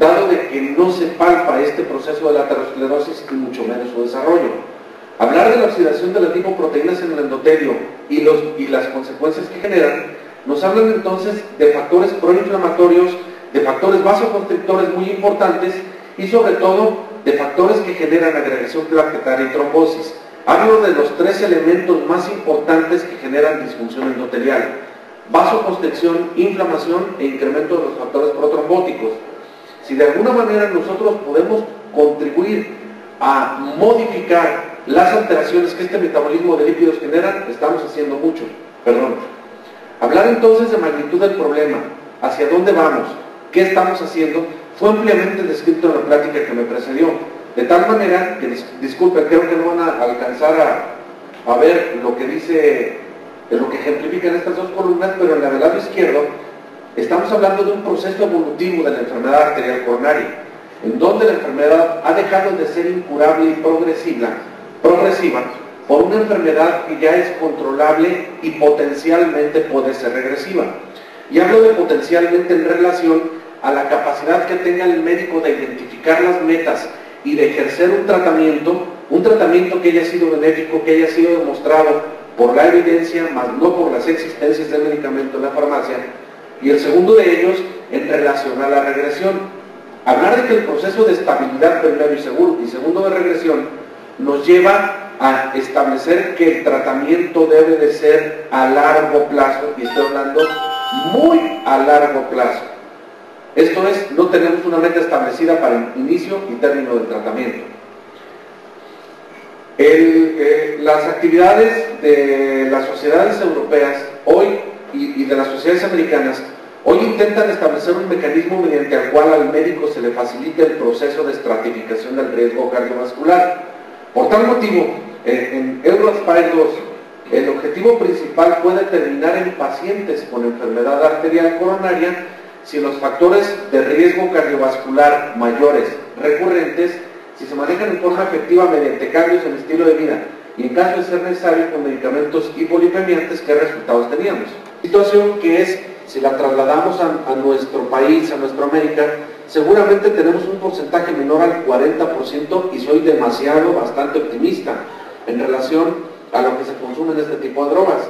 dado de que no se palpa este proceso de la aterosclerosis y mucho menos su desarrollo. Hablar de la oxidación de las lipoproteínas en el endotelio y las consecuencias que generan, nos hablan entonces de factores proinflamatorios, de factores vasoconstrictores muy importantes y sobre todo de factores que generan agregación plaquetaria y trombosis. Hablo de los tres elementos más importantes que generan disfunción endotelial: vasoconstricción, inflamación e incremento de los factores protrombóticos. Si de alguna manera nosotros podemos contribuir a modificar las alteraciones que este metabolismo de lípidos generan, estamos haciendo mucho. Hablar entonces de magnitud del problema, hacia dónde vamos, qué estamos haciendo, fue ampliamente descrito en la plática que me precedió, de tal manera que, disculpen, creo que no van a alcanzar a ver lo que dice, lo que ejemplifican estas dos columnas, pero en el lado izquierdo estamos hablando de un proceso evolutivo de la enfermedad arterial coronaria, en donde la enfermedad ha dejado de ser incurable y progresiva por una enfermedad que ya es controlable y potencialmente puede ser regresiva. Y hablo de potencialmente en relación a la capacidad que tenga el médico de identificar las metas y de ejercer un tratamiento que haya sido benéfico, que haya sido demostrado por la evidencia, más no por las existencias del medicamento en la farmacia. Y el segundo de ellos, en relación a la regresión. Hablar de que el proceso de estabilidad primero y segundo de regresión nos lleva a establecer que el tratamiento debe de ser a largo plazo, y estoy hablando muy a largo plazo. Esto es, no tenemos una meta establecida para el inicio y término del tratamiento. Las actividades de las sociedades europeas hoy y de las sociedades americanas hoy intentan establecer un mecanismo mediante el cual al médico se le facilite el proceso de estratificación del riesgo cardiovascular. Por tal motivo, en EuroAspire 2, el objetivo principal fue determinar en pacientes con enfermedad arterial coronaria si los factores de riesgo cardiovascular mayores recurrentes, si se manejan en forma efectiva mediante cambios en el estilo de vida y en caso de ser necesario con medicamentos hipolipemiantes, qué resultados teníamos. Situación que es, si la trasladamos a nuestro país, a nuestra América, seguramente tenemos un porcentaje menor al 40% y soy bastante optimista en relación a lo que se consume en este tipo de drogas.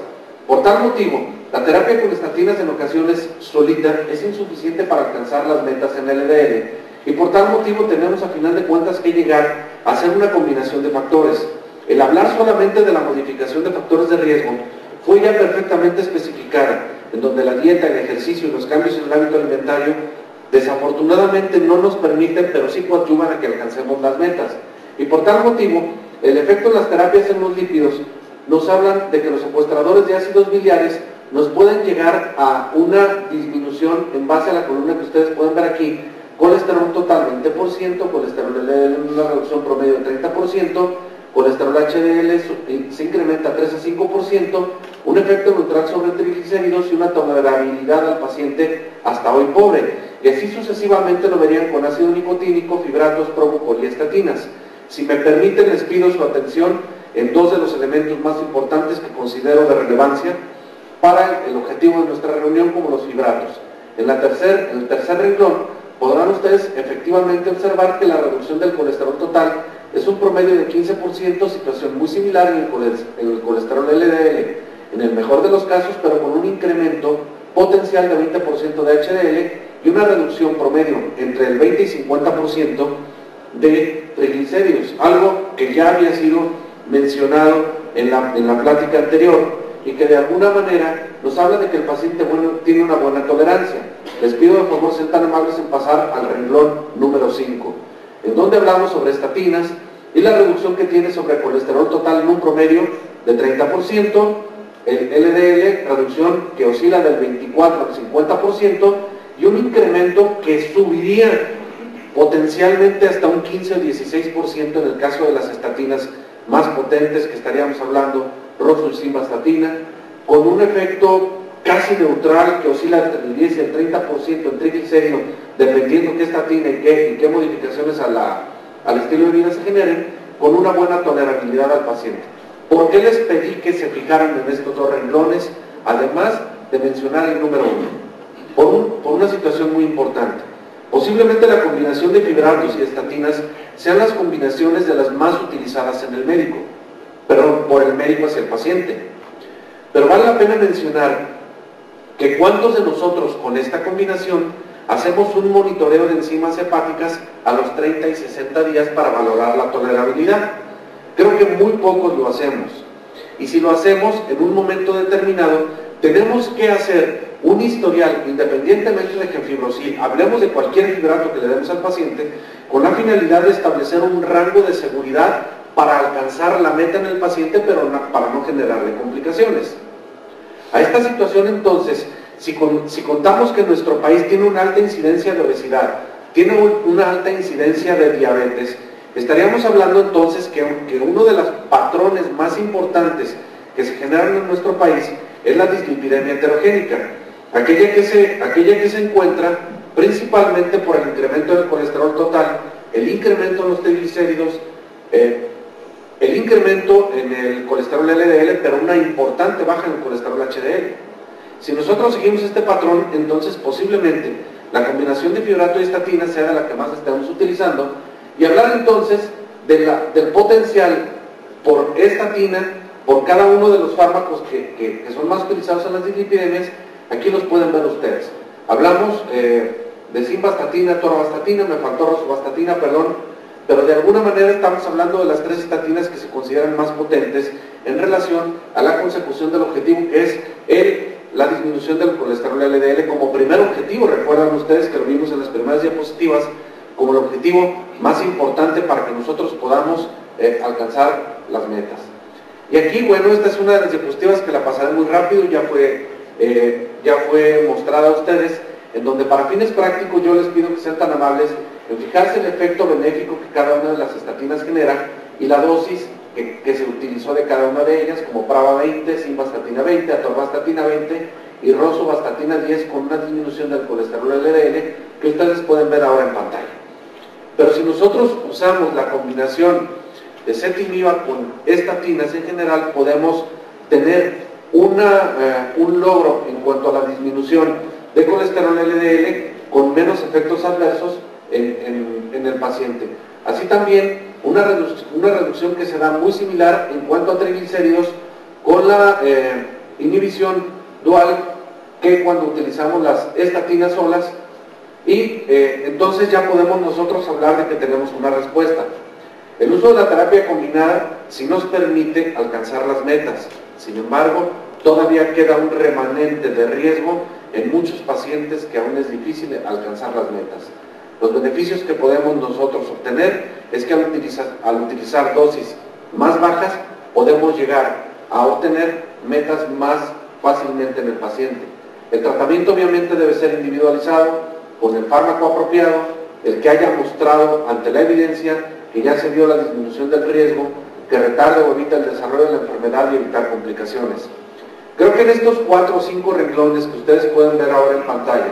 Por tal motivo, la terapia con estatinas en ocasiones solita es insuficiente para alcanzar las metas en el LDL y por tal motivo tenemos a final de cuentas que llegar a hacer una combinación de factores. El hablar solamente de la modificación de factores de riesgo fue ya perfectamente especificada, en donde la dieta, el ejercicio y los cambios en el hábito alimentario desafortunadamente no nos permiten, pero sí coadyuvan a que alcancemos las metas. Y por tal motivo, el efecto de las terapias en los lípidos nos hablan de que los secuestradores de ácidos biliares nos pueden llegar a una disminución en base a la columna que ustedes pueden ver aquí: colesterol total 20%, colesterol LDL en una reducción promedio de 30%, colesterol HDL se incrementa 3 a 5%, un efecto neutral sobre triglicéridos y una tolerabilidad al paciente hasta hoy pobre. Y así sucesivamente lo verían con ácido nicotínico, fibratos, propofol y estatinas. Si me permiten, les pido su atención en dos de los elementos más importantes que considero de relevancia para el objetivo de nuestra reunión, como los fibratos. En el tercer renglón podrán ustedes efectivamente observar que la reducción del colesterol total es un promedio de 15%, situación muy similar en el colesterol LDL, en el mejor de los casos, pero con un incremento potencial de 20% de HDL y una reducción promedio entre el 20 y 50% de triglicéridos, algo que ya había sido mencionado en la plática anterior y que de alguna manera nos habla de que el paciente tiene una buena tolerancia. Les pido de favor sean tan amables en pasar al renglón número 5, en donde hablamos sobre estatinas y la reducción que tiene sobre el colesterol total en un promedio de 30%, el LDL, reducción que oscila del 24 al 50%, y un incremento que subiría potencialmente hasta un 15 o 16% en el caso de las estatinas más potentes, que estaríamos hablando rosulimstatina, con un efecto casi neutral que oscila entre el 10 y el 30% en triglicéridos, dependiendo qué estatina y qué modificaciones al estilo de vida se generen, con una buena tolerabilidad al paciente. ¿Por qué les pedí que se fijaran en estos dos renglones, además de mencionar el número 1? Por una situación muy importante. Posiblemente la combinación de fibratos y estatinas sean las combinaciones de las más utilizadas en el médico, perdón, por el médico hacia el paciente. Pero vale la pena mencionar que cuántos de nosotros con esta combinación hacemos un monitoreo de enzimas hepáticas a los 30 y 60 días para valorar la tolerabilidad. Creo que muy pocos lo hacemos. Y si lo hacemos en un momento determinado, tenemos que hacer un historial, independientemente de que en Fibrosil hablemos de cualquier fibrato que le demos al paciente, con la finalidad de establecer un rango de seguridad para alcanzar la meta en el paciente, pero para no generarle complicaciones. A esta situación entonces, si contamos que nuestro país tiene una alta incidencia de obesidad, tiene una alta incidencia de diabetes, estaríamos hablando entonces que uno de los patrones más importantes que se generan en nuestro país es la dislipidemia heterogénica, aquella que se encuentra principalmente por el incremento del colesterol total, el incremento en los triglicéridos, el incremento en el colesterol LDL, pero una importante baja en el colesterol HDL. Si nosotros seguimos este patrón, entonces posiblemente la combinación de fibrato y estatina sea de la que más estamos utilizando, y hablar entonces del potencial por estatina, por cada uno de los fármacos que son más utilizados en las dislipidemias. Aquí los pueden ver ustedes. Hablamos de simvastatina, atorvastatina, me faltó rosuvastatina, perdón, pero de alguna manera estamos hablando de las 3 estatinas que se consideran más potentes en relación a la consecución del objetivo, que es la disminución del colesterol LDL como primer objetivo. Recuerdan ustedes que lo vimos en las primeras diapositivas como el objetivo más importante para que nosotros podamos alcanzar las metas. Y aquí, bueno, esta es una de las diapositivas que la pasaré muy rápido, ya fue mostrada a ustedes, en donde para fines prácticos yo les pido que sean tan amables en fijarse el efecto benéfico que cada una de las estatinas genera y la dosis que se utilizó de cada una de ellas, como Prava 20, simvastatina 20, atorvastatina 20 y rosuvastatina 10, con una disminución del colesterol LDL que ustedes pueden ver ahora en pantalla. Pero si nosotros usamos la combinación de ezetimiba con estatinas en general, podemos tener un logro en cuanto a la disminución de colesterol LDL con menos efectos adversos en el paciente. Así también una reducción que se da muy similar en cuanto a triglicéridos con la inhibición dual que cuando utilizamos las estatinas solas, y entonces ya podemos nosotros hablar de que tenemos una respuesta. El uso de la terapia combinada sí nos permite alcanzar las metas, sin embargo todavía queda un remanente de riesgo en muchos pacientes que aún es difícil alcanzar las metas. Los beneficios que podemos nosotros obtener es que al utilizar dosis más bajas podemos llegar a obtener metas más fácilmente en el paciente. El tratamiento obviamente debe ser individualizado, con el fármaco apropiado, el que haya mostrado ante la evidencia que ya se dio la disminución del riesgo, que retarde o evita el desarrollo de la enfermedad y evitar complicaciones. Creo que en estos 4 o 5 renglones que ustedes pueden ver ahora en pantalla,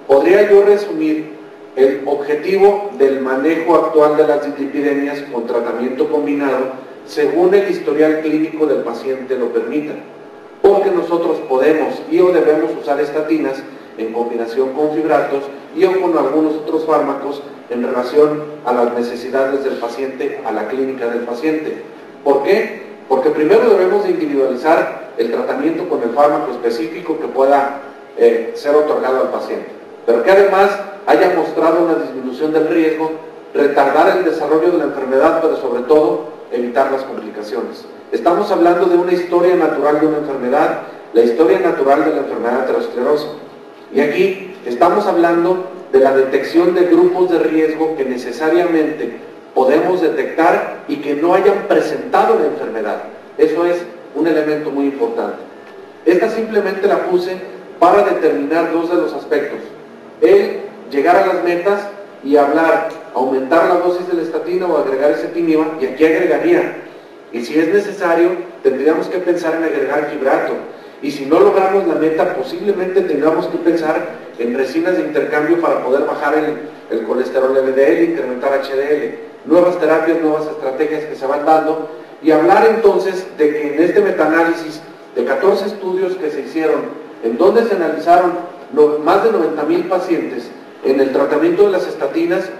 podría yo resumir el objetivo del manejo actual de las dislipidemias con tratamiento combinado según el historial clínico del paciente lo permita, porque nosotros podemos y o debemos usar estatinas en combinación con fibratos y o con algunos otros fármacos en relación a las necesidades del paciente, a la clínica del paciente. ¿Por qué? Porque primero debemos de individualizar el tratamiento con el fármaco específico que pueda ser otorgado al paciente, pero que además haya mostrado una disminución del riesgo, retardar el desarrollo de la enfermedad, pero sobre todo evitar las complicaciones. Estamos hablando de una historia natural de una enfermedad, la historia natural de la enfermedad aterosclerosa. Y aquí estamos hablando de la detección de grupos de riesgo que necesariamente podemos detectar y que no hayan presentado la enfermedad. Eso es un elemento muy importante. Esta simplemente la puse para determinar 2 de los aspectos: el llegar a las metas y hablar, aumentar la dosis de la estatina o agregar ezetimiba, y aquí agregaría, y si es necesario tendríamos que pensar en agregar fibrato, y si no logramos la meta posiblemente tengamos que pensar en resinas de intercambio para poder bajar el colesterol LDL, incrementar HDL, nuevas terapias, nuevas estrategias que se van dando, y hablar entonces de que en este metaanálisis de 14 estudios que se hicieron, en donde se analizaron más de 90,000 pacientes, en el tratamiento de las estatinas